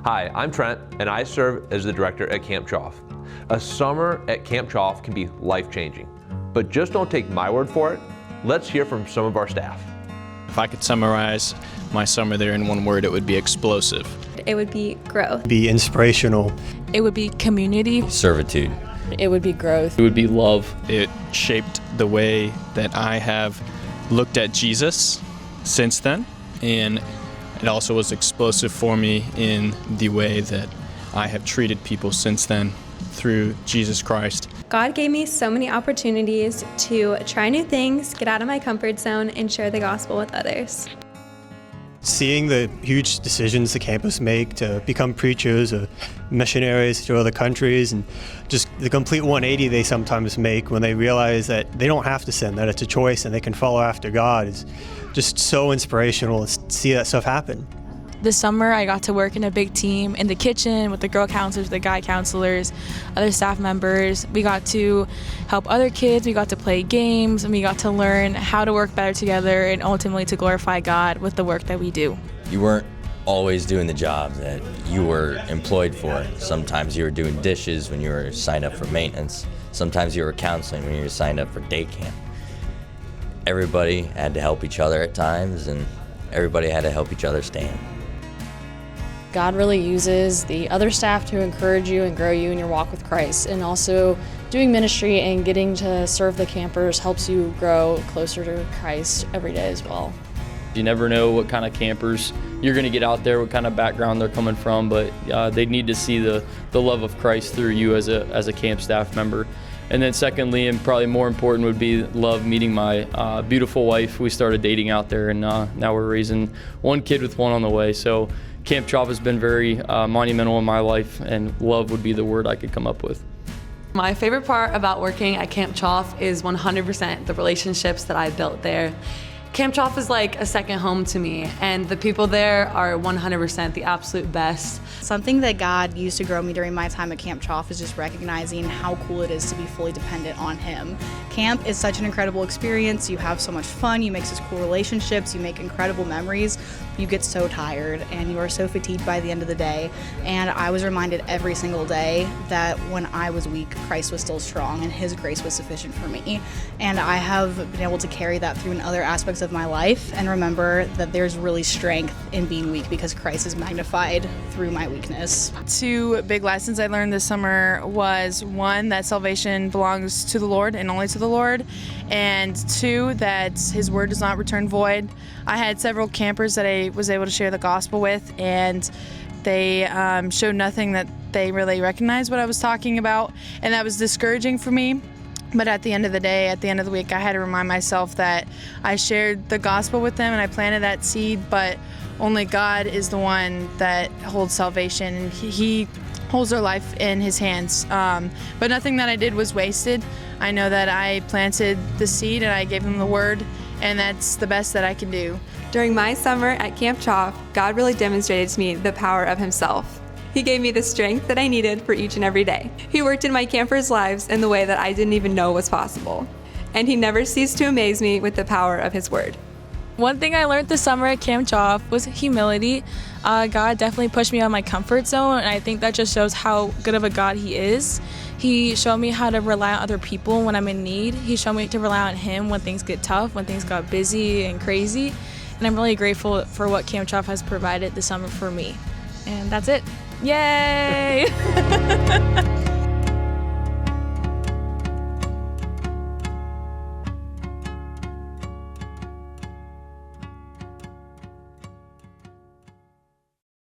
Hi, I'm Trent, and I serve as the director at Camp CHOF. A summer at Camp CHOF can be life-changing, but just don't take my word for it. Let's hear from some of our staff. If I could summarize my summer there in one word, it would be explosive. It would be growth. Be inspirational. It would be community. Servitude. It would be growth. It would be love. It shaped the way that I have looked at Jesus since then, and it also was explosive for me in the way that I have treated people since then through Jesus Christ. God gave me so many opportunities to try new things, get out of my comfort zone, and share the gospel with others. Seeing the huge decisions the campus make to become preachers or missionaries to other countries, and just the complete 180 they sometimes make when they realize that they don't have to sin, that it's a choice and they can follow after God, is just so inspirational to see that stuff happen. This summer I got to work in a big team in the kitchen with the girl counselors, the guy counselors, other staff members. We got to help other kids, we got to play games, and we got to learn how to work better together and ultimately to glorify God with the work that we do. You weren't always doing the job that you were employed for. Sometimes you were doing dishes when you were signed up for maintenance. Sometimes you were counseling when you were signed up for day camp. Everybody had to help each other at times, and everybody had to help each other stand. God really uses the other staff to encourage you and grow you in your walk with Christ. And also doing ministry and getting to serve the campers helps you grow closer to Christ every day as well. You never know what kind of campers you're going to get out there, what kind of background they're coming from, but they need to see the love of Christ through you as a camp staff member. And then secondly, and probably more important, would be love meeting my beautiful wife. We started dating out there, and now we're raising one kid with one on the way. So Camp CHOF has been very monumental in my life, and love would be the word I could come up with. My favorite part about working at Camp CHOF is 100% the relationships that I built there. Camp CHOF is like a second home to me, and the people there are 100% the absolute best. Something that God used to grow me during my time at Camp CHOF is just recognizing how cool it is to be fully dependent on Him. Camp is such an incredible experience. You have so much fun, you make such cool relationships, you make incredible memories. You get so tired and you are so fatigued by the end of the day. And I was reminded every single day that when I was weak, Christ was still strong and His grace was sufficient for me. And I have been able to carry that through in other aspects of my life and remember that there's really strength in being weak because Christ is magnified through my weakness. Two big lessons I learned this summer was, one, that salvation belongs to the Lord and only to the Lord, and two, that His word does not return void. I had several campers that I was able to share the gospel with, and they showed nothing that they really recognized what I was talking about, and that was discouraging for me. But at the end of the day, at the end of the week, I had to remind myself that I shared the gospel with them and I planted that seed, but only God is the one that holds salvation, and He holds their life in His hands. But nothing that I did was wasted. I know that I planted the seed and I gave them the word, and that's the best that I can do. During my summer at Camp CHOF, God really demonstrated to me the power of Himself. He gave me the strength that I needed for each and every day. He worked in my campers' lives in the way that I didn't even know was possible. And He never ceased to amaze me with the power of His word. One thing I learned this summer at Camp CHOF was humility. God definitely pushed me out of my comfort zone, and I think that just shows how good of a God He is. He showed me how to rely on other people when I'm in need. He showed me to rely on Him when things get tough, when things got busy and crazy. And I'm really grateful for what Camp CHOF has provided this summer for me. And that's it. Yay!